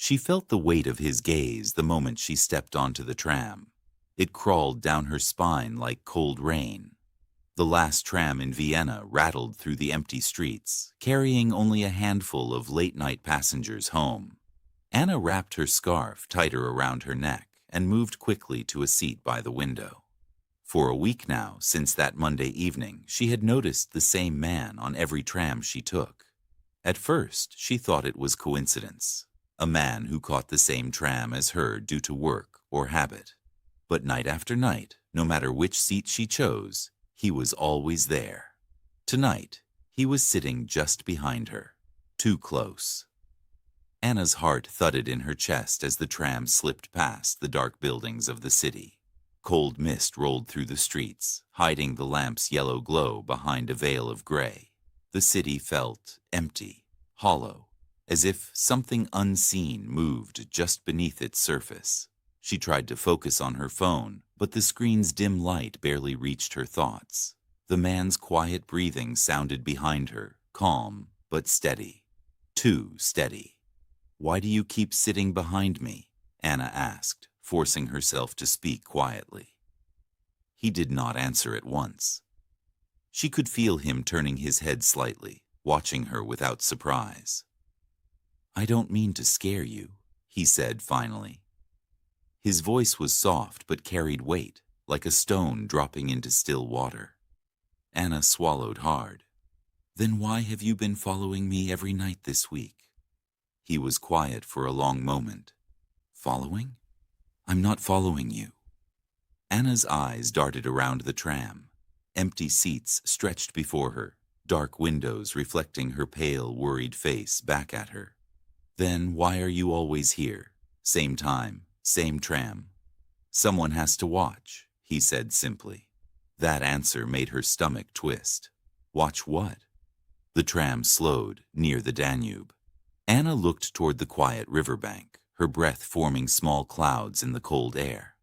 She felt the weight of his gaze the moment she stepped onto the tram. It crawled down her spine like cold rain. The last tram in Vienna rattled through the empty streets, carrying only a handful of late-night passengers home. Anna wrapped her scarf tighter around her neck and moved quickly to a seat by the window. For a week now, since that Monday evening, she had noticed the same man on every tram she took. At first, she thought it was coincidence, a man who caught the same tram as her due to work or habit. But night after night, no matter which seat she chose, he was always there. Tonight, he was sitting just behind her, too close. Anna's heart thudded in her chest as the tram slipped past the dark buildings of the city. Cold mist rolled through the streets, hiding the lamp's yellow glow behind a veil of gray. The city felt empty, hollow, as if something unseen moved just beneath its surface. She tried to focus on her phone, but the screen's dim light barely reached her thoughts. The man's quiet breathing sounded behind her, calm but steady. Too steady. "Why do you keep sitting behind me?" Anna asked, forcing herself to speak quietly. He did not answer at once. She could feel him turning his head slightly, watching her without surprise. "I don't mean to scare you," he said finally. His voice was soft but carried weight, like a stone dropping into still water. Anna swallowed hard. "Then why have you been following me every night this week?" He was quiet for a long moment. "Following? I'm not following you." Anna's eyes darted around the tram. Empty seats stretched before her, dark windows reflecting her pale, worried face back at her. "Then why are you always here? Same time, same tram." "Someone has to watch," he said simply. That answer made her stomach twist. Watch what? The tram slowed near the Danube. Anna looked toward the quiet riverbank, her breath forming small clouds in the cold air.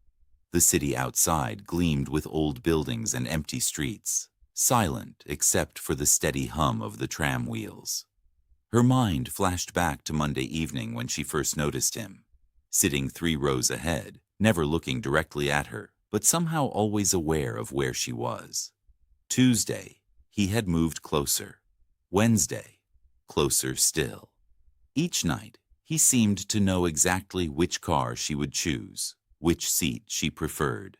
The city outside gleamed with old buildings and empty streets, silent except for the steady hum of the tram wheels. Her mind flashed back to Monday evening when she first noticed him, sitting 3 rows ahead, never looking directly at her, but somehow always aware of where she was. Tuesday, he had moved closer. Wednesday, closer still. Each night, he seemed to know exactly which car she would choose, which seat she preferred.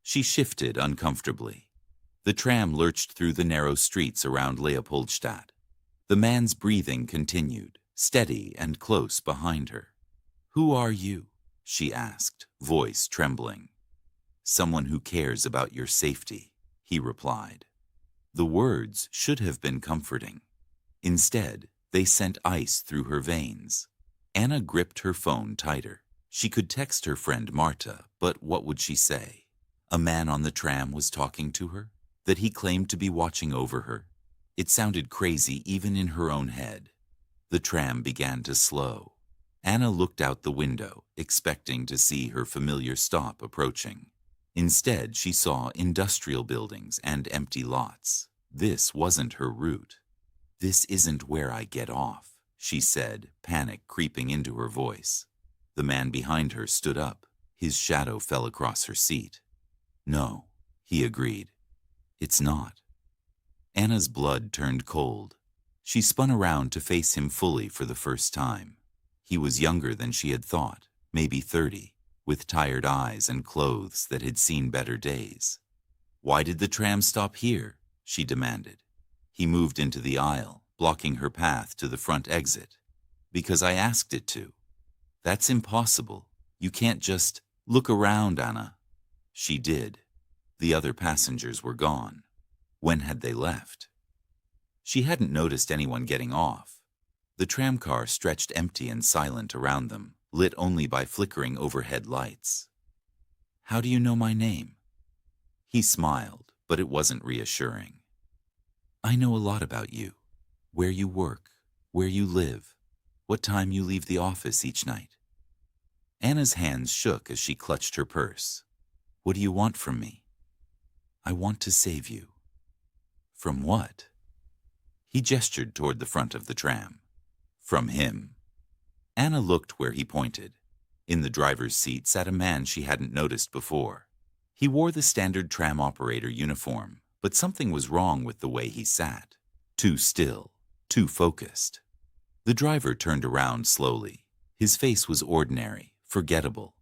She shifted uncomfortably. The tram lurched through the narrow streets around Leopoldstadt. The man's breathing continued, steady and close behind her. "Who are you?" she asked, voice trembling. "Someone who cares about your safety," he replied. The words should have been comforting. Instead, they sent ice through her veins. Anna gripped her phone tighter. She could text her friend Marta, but what would she say? A man on the tram was talking to her? That he claimed to be watching over her? It sounded crazy even in her own head. The tram began to slow. Anna looked out the window, expecting to see her familiar stop approaching. Instead, she saw industrial buildings and empty lots. This wasn't her route. "This isn't where I get off," she said, panic creeping into her voice. The man behind her stood up. His shadow fell across her seat. "No," he agreed. "It's not." Anna's blood turned cold. She spun around to face him fully for the first time. He was younger than she had thought, maybe 30, with tired eyes and clothes that had seen better days. "Why did the tram stop here?" she demanded. He moved into the aisle, blocking her path to the front exit. "Because I asked it to." "That's impossible. You can't just look around, Anna." She did. The other passengers were gone. When had they left? She hadn't noticed anyone getting off. The tramcar stretched empty and silent around them, lit only by flickering overhead lights. "How do you know my name?" He smiled, but it wasn't reassuring. "I know a lot about you. Where you work, where you live, what time you leave the office each night." Anna's hands shook as she clutched her purse. "What do you want from me?" "I want to save you." "From what?" He gestured toward the front of the tram. "From him." Anna looked where he pointed. In the driver's seat sat a man she hadn't noticed before. He wore the standard tram operator uniform, but something was wrong with the way he sat. Too still, too focused. The driver turned around slowly. His face was ordinary, forgettable,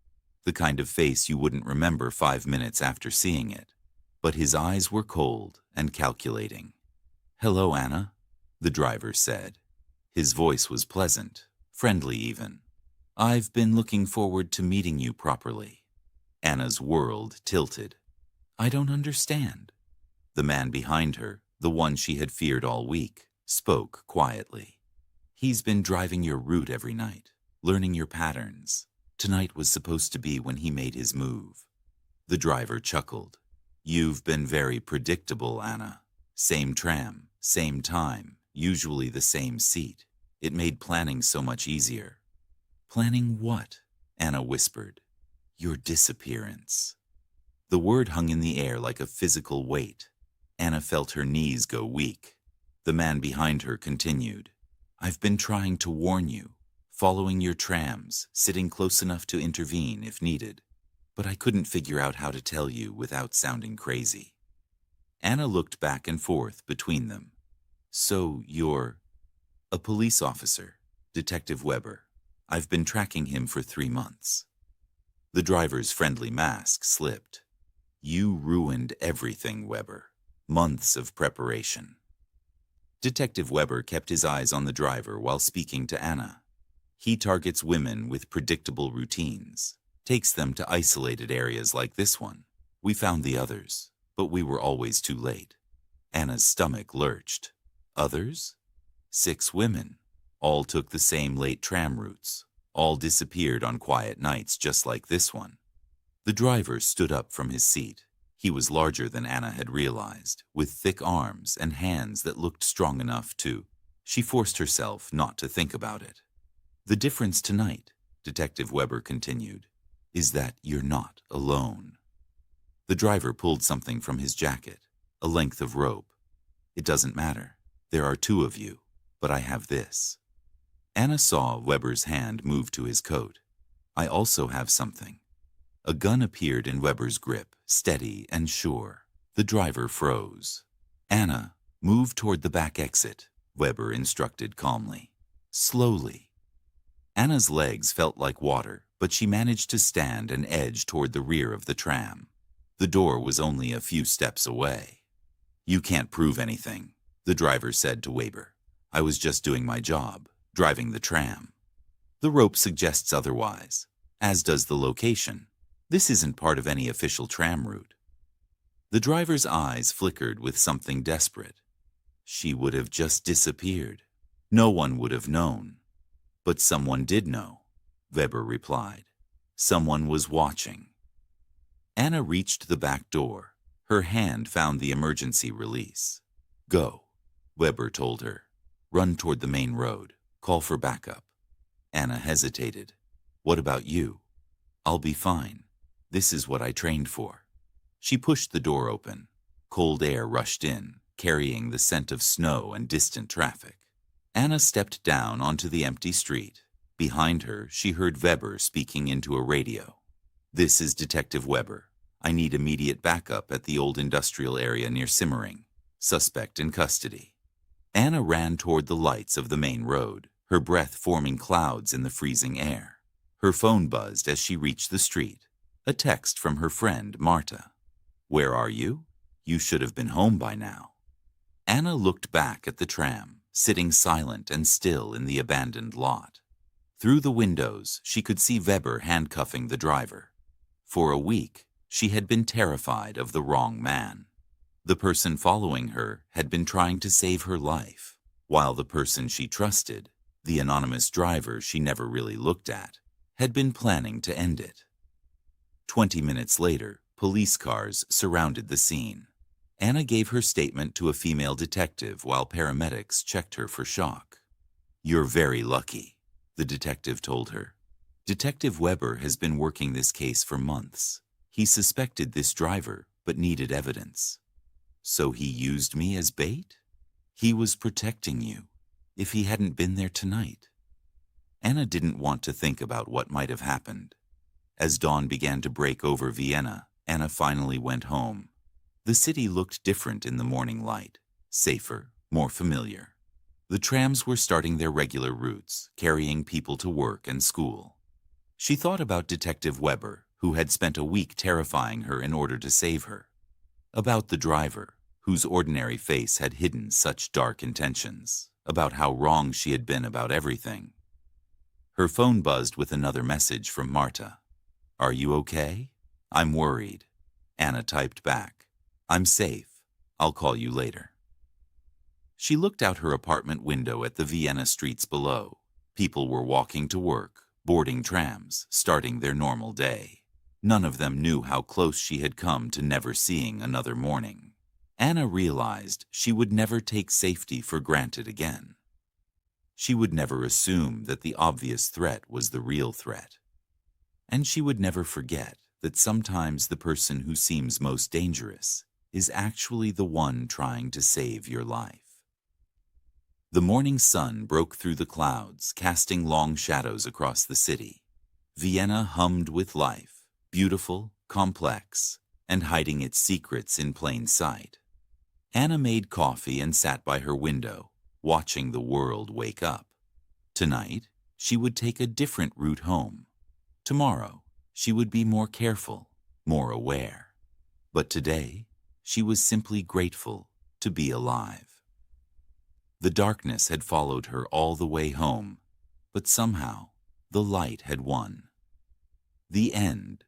the kind of face you wouldn't remember 5 minutes after seeing it. But his eyes were cold and calculating. "Hello, Anna," the driver said. His voice was pleasant, friendly even. "I've been looking forward to meeting you properly." Anna's world tilted. "I don't understand." The man behind her, the one she had feared all week, spoke quietly. "He's been driving your route every night, learning your patterns. Tonight was supposed to be when he made his move." The driver chuckled. "You've been very predictable, Anna. Same tram, same time, usually the same seat. It made planning so much easier." "Planning what?" Anna whispered. "Your disappearance." The word hung in the air like a physical weight. Anna felt her knees go weak. The man behind her continued. "I've been trying to warn you, following your trams, sitting close enough to intervene if needed. But I couldn't figure out how to tell you without sounding crazy." Anna looked back and forth between them. "So you're—" "A police officer, Detective Weber. I've been tracking him for 3 months." The driver's friendly mask slipped. "You ruined everything, Weber. Months of preparation." Detective Weber kept his eyes on the driver while speaking to Anna. "He targets women with predictable routines, takes them to isolated areas like this one. We found the others, but we were always too late." Anna's stomach lurched. "Others?" 6 women. All took the same late tram routes. All disappeared on quiet nights just like this one. The driver stood up from his seat. He was larger than Anna had realized, with thick arms and hands that looked strong enough to. She forced herself not to think about it. "The difference tonight," Detective Weber continued, "is that you're not alone." The driver pulled something from his jacket, a length of rope. "It doesn't matter. There are 2 of you, but I have this." Anna saw Weber's hand move to his coat. "I also have something." A gun appeared in Weber's grip, steady and sure. The driver froze. "Anna, move toward the back exit," Weber instructed calmly. "Slowly." Anna's legs felt like water, but she managed to stand and edge toward the rear of the tram. The door was only a few steps away. "You can't prove anything," the driver said to Weber. "I was just doing my job, driving the tram." "The rope suggests otherwise, as does the location. This isn't part of any official tram route." The driver's eyes flickered with something desperate. She would have just disappeared. No one would have known. "But someone did know," Weber replied. "Someone was watching." Anna reached the back door. Her hand found the emergency release. "Go," Weber told her. "Run toward the main road. Call for backup." Anna hesitated. "What about you?" "I'll be fine. This is what I trained for." She pushed the door open. Cold air rushed in, carrying the scent of snow and distant traffic. Anna stepped down onto the empty street. Behind her, she heard Weber speaking into a radio. "This is Detective Weber. I need immediate backup at the old industrial area near Simmering. Suspect in custody." Anna ran toward the lights of the main road, her breath forming clouds in the freezing air. Her phone buzzed as she reached the street. A text from her friend, Marta. "Where are you? You should have been home by now." Anna looked back at the tram, sitting silent and still in the abandoned lot. Through the windows, she could see Weber handcuffing the driver. For a week, she had been terrified of the wrong man. The person following her had been trying to save her life, while the person she trusted, the anonymous driver she never really looked at, had been planning to end it. 20 minutes later, police cars surrounded the scene. Anna gave her statement to a female detective while paramedics checked her for shock. "You're very lucky," the detective told her. "Detective Weber has been working this case for months. He suspected this driver, but needed evidence. So he used me as bait? He was protecting you. If he hadn't been there tonight." Anna didn't want to think about what might have happened. As dawn began to break over Vienna, Anna finally went home. The city looked different in the morning light, safer, more familiar. The trams were starting their regular routes, carrying people to work and school. She thought about Detective Weber, who had spent a week terrifying her in order to save her. About the driver, whose ordinary face had hidden such dark intentions, about how wrong she had been about everything. Her phone buzzed with another message from Marta. "Are you okay? I'm worried." Anna typed back, "I'm safe. I'll call you later." She looked out her apartment window at the Vienna streets below. People were walking to work, boarding trams, starting their normal day. None of them knew how close she had come to never seeing another morning. Anna realized she would never take safety for granted again. She would never assume that the obvious threat was the real threat. And she would never forget that sometimes the person who seems most dangerous is actually the one trying to save your life. The morning sun broke through the clouds, casting long shadows across the city. Vienna hummed with life, beautiful, complex, and hiding its secrets in plain sight. Anna made coffee and sat by her window, watching the world wake up. Tonight, she would take a different route home. Tomorrow, she would be more careful, more aware. But today, she was simply grateful to be alive. The darkness had followed her all the way home, but somehow the light had won. The end